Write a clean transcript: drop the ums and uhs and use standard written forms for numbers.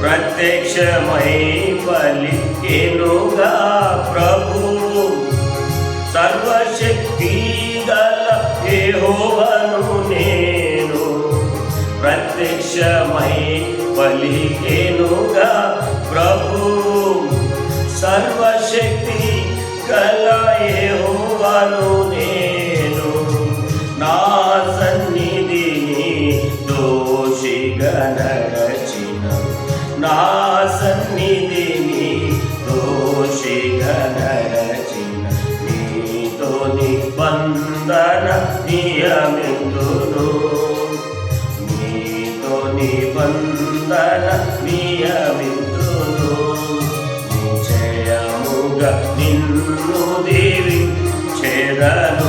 ప్రత్యక్షమై పలికెనుగా ప్రభువు సర్వశక్తి గల యెహోవాను నేను ప్రత్యక్షమై పలికెనుగా ప్రభువు సర్వశక్తి గల యెహోవాను నేను నా సన్నిధిని దోషిగా నడచిన నా సన్నిధిని దోషిగా నడచిన నీతో నిబంధన నియమింతును నీతో నిబంధన నియమింతును నిశ్చయముగా నిన్ను దీవించెదను